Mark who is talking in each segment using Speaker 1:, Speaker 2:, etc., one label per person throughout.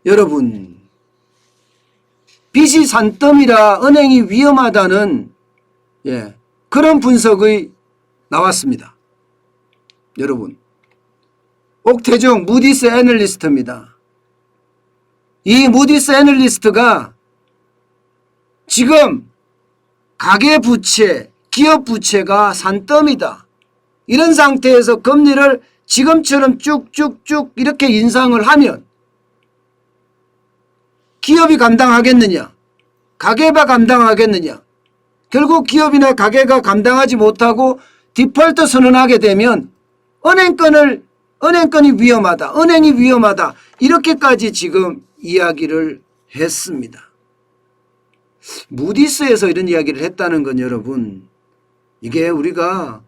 Speaker 1: 여러분, 빚이 산더미라 은행이 위험하다는 그런 분석이 나왔습니다. 여러분, 옥태중 무디스 애널리스트입니다. 이 무디스 애널리스트가 지금 가계부채, 기업부채가 산더미다, 이런 상태에서 금리를 지금처럼 쭉쭉쭉 이렇게 인상을 하면 기업이 감당하겠느냐, 가계가 감당하겠느냐. 결국 기업이나 가계가 감당하지 못하고 디폴트 선언하게 되면 은행권이 위험하다, 은행이 위험하다, 이렇게까지 지금 이야기를 했습니다. 무디스에서 이런 이야기를 했다는 건 여러분, 이게 우리가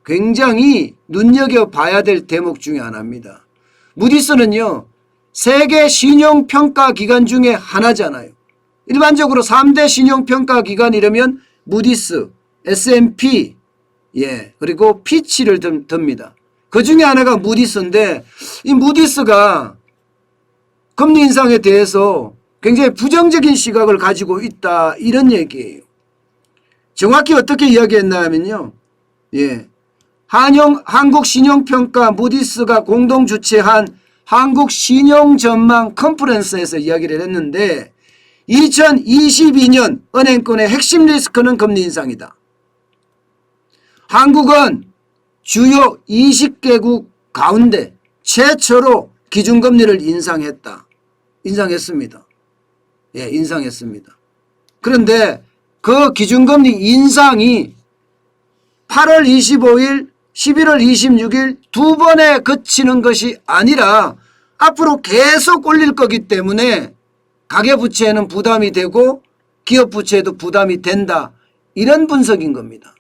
Speaker 1: 굉장히 눈여겨봐야 될 대목 중에 하나입니다. 무디스는요, 세계 신용평가기관 중에 하나잖아요. 일반적으로 3대 신용평가기관 이러면 무디스, S&P, 그리고 피치를 듭니다. 그 중에 하나가 무디스인데, 이 무디스가 금리 인상에 대해서 굉장히 부정적인 시각을 가지고 있다, 이런 얘기예요. 정확히 어떻게 이야기했나 하면요, 한국신용평가 무디스가 공동 주최한 한국신용전망 컨퍼런스에서 이야기를 했는데, 2022년 은행권의 핵심 리스크는 금리 인상이다. 한국은 주요 20개국 가운데 최초로 기준금리를 인상했습니다. 인상했습니다. 그런데 그 기준금리 인상이 8월 25일, 11월 26일 두 번에 그치는 것이 아니라 앞으로 계속 올릴 거기 때문에 가계부채에는 부담이 되고 기업부채에도 부담이 된다, 이런 분석인 겁니다.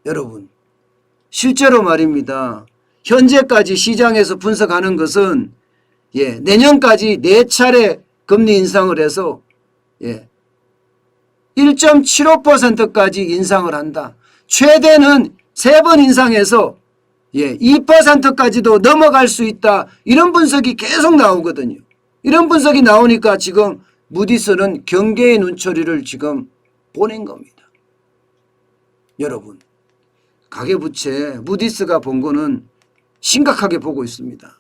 Speaker 1: 여러분, 실제로 말입니다. 현재까지 시장에서 분석하는 것은 내년까지 4차례 금리 인상을 해서 1.75%까지 인상을 한다. 최대는 3번 인상해서 2%까지도 넘어갈 수 있다, 이런 분석이 계속 나오거든요. 이런 분석이 나오니까 지금 무디스는 경계의 눈초리를 지금 보낸 겁니다. 여러분, 가계부채 무디스가 본 거는 심각하게 보고 있습니다.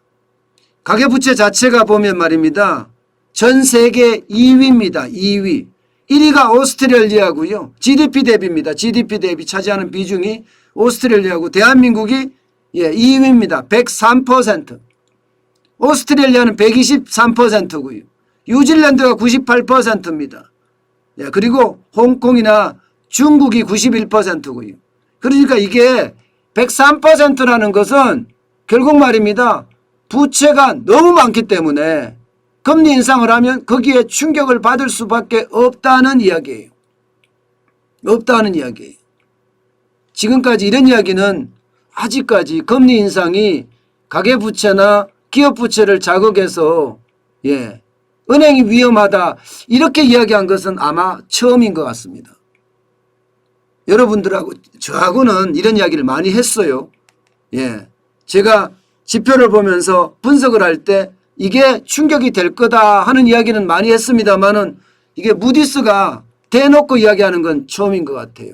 Speaker 1: 가계부채 자체가 보면 말입니다, 전 세계 2위입니다. 2위. 1위가 오스트레일리아고요. GDP 대비입니다. GDP 대비 차지하는 비중이 오스트레일리아고, 대한민국이 2위입니다. 103%. 오스트레일리아는 123%고요. 뉴질랜드가 98%입니다. 그리고 홍콩이나 중국이 91%고요. 그러니까 이게 103%라는 것은 결국 말입니다, 부채가 너무 많기 때문에 금리 인상을 하면 거기에 충격을 받을 수밖에 없다는 이야기예요. 없다는 이야기예요. 지금까지 이런 이야기는 아직까지 금리 인상이 가계부채나 기업부채를 자극해서 은행이 위험하다, 이렇게 이야기한 것은 아마 처음인 것 같습니다. 여러분들하고 저하고는 이런 이야기를 많이 했어요. 제가 지표를 보면서 분석을 할 때 이게 충격이 될 거다 하는 이야기는 많이 했습니다만은, 이게 무디스가 대놓고 이야기하는 건 처음인 것 같아요.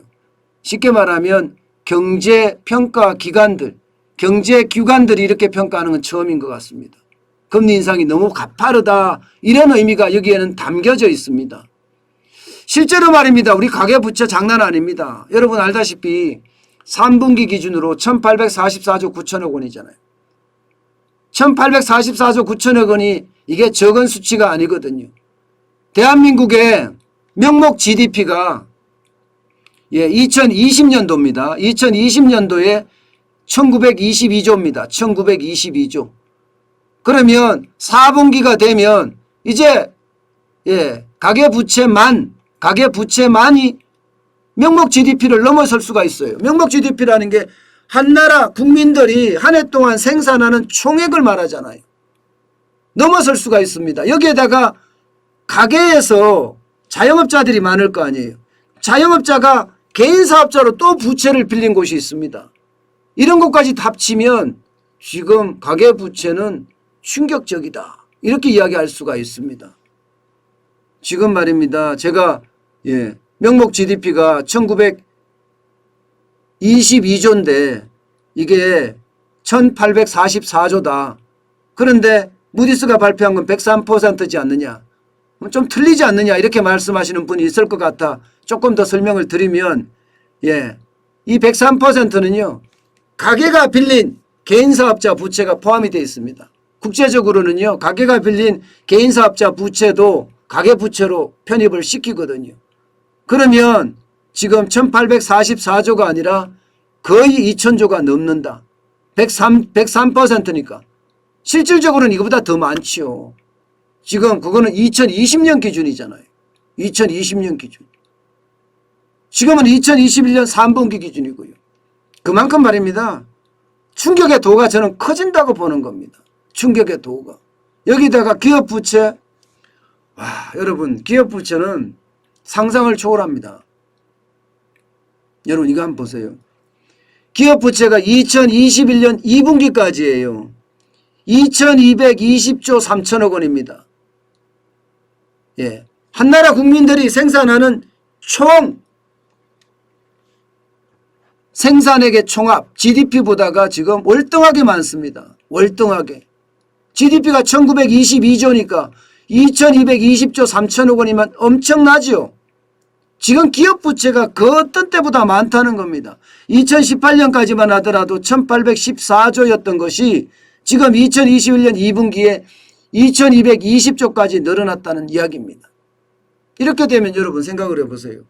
Speaker 1: 쉽게 말하면 경제평가기관들, 경제기관들이 이렇게 평가하는 건 처음인 것 같습니다. 금리 인상이 너무 가파르다, 이런 의미가 여기에는 담겨져 있습니다. 실제로 말입니다, 우리 가계부채 장난 아닙니다. 여러분 알다시피 3분기 기준으로 1844조 9천억 원이잖아요. 1844조 9천억 원이 이게 적은 수치가 아니거든요. 대한민국의 명목 GDP가 2020년도입니다. 2020년도에 1922조입니다. 1922조. 그러면 4분기가 되면 이제 가계부채만이 명목 GDP를 넘어설 수가 있어요. 명목 GDP라는 게 한 나라 국민들이 한 해 동안 생산하는 총액을 말하잖아요. 넘어설 수가 있습니다. 여기에다가 가계에서 자영업자들이 많을 거 아니에요. 자영업자가 개인 사업자로 또 부채를 빌린 곳이 있습니다. 이런 것까지 합치면 지금 가계부채는 충격적이다, 이렇게 이야기할 수가 있습니다. 지금 말입니다. 제가 명목 GDP가 1922조인데 이게 1844조다. 그런데 무디스가 발표한 건 103%지 않느냐. 좀 틀리지 않느냐 이렇게 말씀하시는 분이 있을 것 같아 조금 더 설명을 드리면 이 103%는요. 가계가 빌린 개인사업자 부채가 포함이 되어 있습니다. 국제적으로는요. 가계가 빌린 개인사업자 부채도 가계부채로 편입을 시키거든요. 그러면 지금 1844조가 아니라 거의 2000조가 넘는다. 103%니까. 실질적으로는 이거보다 더 많지요. 지금 그거는 2020년 기준이잖아요. 2020년 기준. 지금은 2021년 3분기 기준이고요. 그만큼 말입니다. 충격의 도가 저는 커진다고 보는 겁니다. 충격의 도가. 여기다가 기업부채. 와, 여러분 기업부채는 상상을 초월합니다. 여러분 이거 한번 보세요. 기업부채가 2021년 2분기까지예요. 2220조 3천억 원입니다. 한나라 국민들이 생산하는 총 생산액의 총합 GDP보다가 지금 월등하게 많습니다. 월등하게. GDP가 1922조니까 2220조 3천억 원이면 엄청나죠. 지금 기업부채가 그 어떤 때보다 많다는 겁니다. 2018년까지만 하더라도 1814조였던 것이 지금 2021년 2분기에 2220조까지 늘어났다는 이야기입니다. 이렇게 되면 여러분 생각을 해보세요.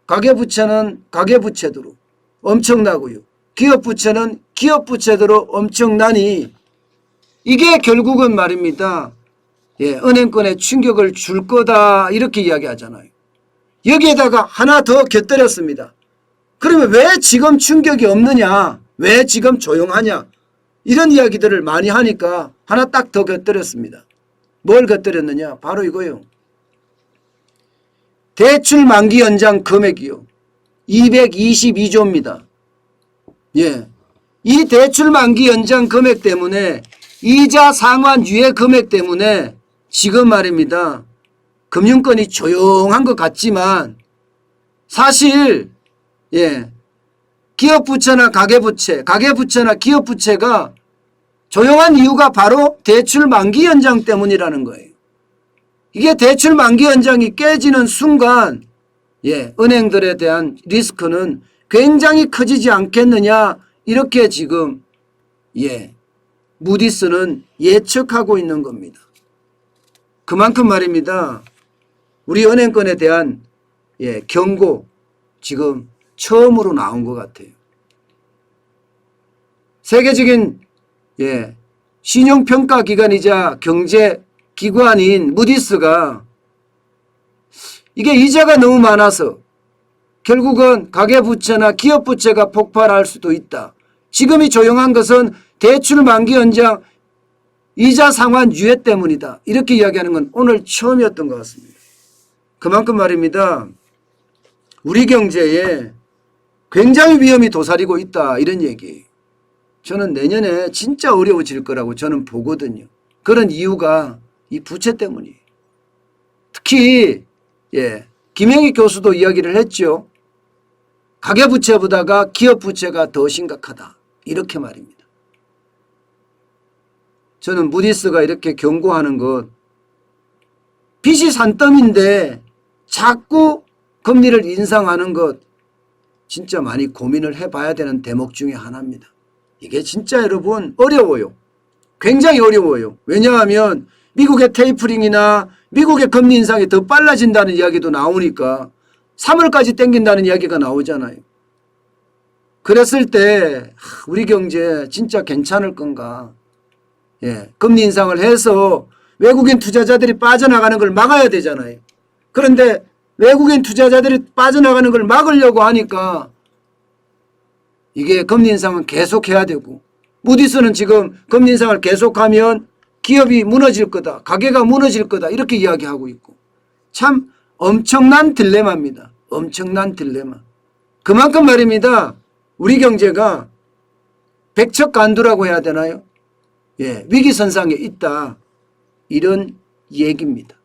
Speaker 1: 가계부채는 가계부채대로 엄청나고요. 기업부채는 기업부채대로 엄청나니 이게 결국은 말입니다. 은행권에 충격을 줄 거다 이렇게 이야기하잖아요. 여기에다가 하나 더 곁들였습니다. 그러면 왜 지금 충격이 없느냐? 왜 지금 조용하냐? 이런 이야기들을 많이 하니까 하나 딱 더 곁들였습니다. 뭘 곁들였느냐? 바로 이거요. 대출 만기 연장 금액이요. 222조입니다. 이 대출 만기 연장 금액 때문에 이자 상환 유예 금액 때문에 지금 말입니다. 금융권이 조용한 것 같지만 사실 기업부채나 가계부채, 가계부채나 기업부채가 조용한 이유가 바로 대출 만기 연장 때문이라는 거예요. 이게 대출 만기 연장이 깨지는 순간 은행들에 대한 리스크는 굉장히 커지지 않겠느냐 이렇게 지금 무디스는 예측하고 있는 겁니다. 그만큼 말입니다. 우리 은행권에 대한 경고 지금 처음으로 나온 것 같아요. 세계적인 신용평가기관이자 경제기관인 무디스가 이게 이자가 너무 많아서 결국은 가계부채나 기업부채가 폭발할 수도 있다. 지금이 조용한 것은 대출 만기 연장 이자 상환 유예 때문이다. 이렇게 이야기하는 건 오늘 처음이었던 것 같습니다. 그만큼 말입니다. 우리 경제에 굉장히 위험이 도사리고 있다. 이런 얘기예요. 저는 내년에 진짜 어려워질 거라고 저는 보거든요. 그런 이유가 이 부채 때문이에요. 특히 김영희 교수도 이야기를 했죠. 가계부채보다가 기업부채가 더 심각하다. 이렇게 말입니다. 저는 무디스가 이렇게 경고하는 것 빚이 산더미인데 자꾸 금리를 인상하는 것 진짜 많이 고민을 해봐야 되는 대목 중에 하나입니다. 이게 진짜 여러분 어려워요. 굉장히 어려워요. 왜냐하면 미국의 테이퍼링이나 미국의 금리 인상이 더 빨라진다는 이야기도 나오니까 3월까지 땡긴다는 이야기가 나오잖아요. 그랬을 때 우리 경제 진짜 괜찮을 건가. 금리 인상을 해서 외국인 투자자들이 빠져나가는 걸 막아야 되잖아요. 그런데 외국인 투자자들이 빠져나가는 걸 막으려고 하니까 이게 금리 인상은 계속해야 되고 무디스는 지금 금리 인상을 계속하면 기업이 무너질 거다. 가게가 무너질 거다. 이렇게 이야기하고 있고 참 엄청난 딜레마입니다. 엄청난 딜레마. 그만큼 말입니다. 우리 경제가 백척간두라고 해야 되나요? 위기선상에 있다. 이런 얘기입니다.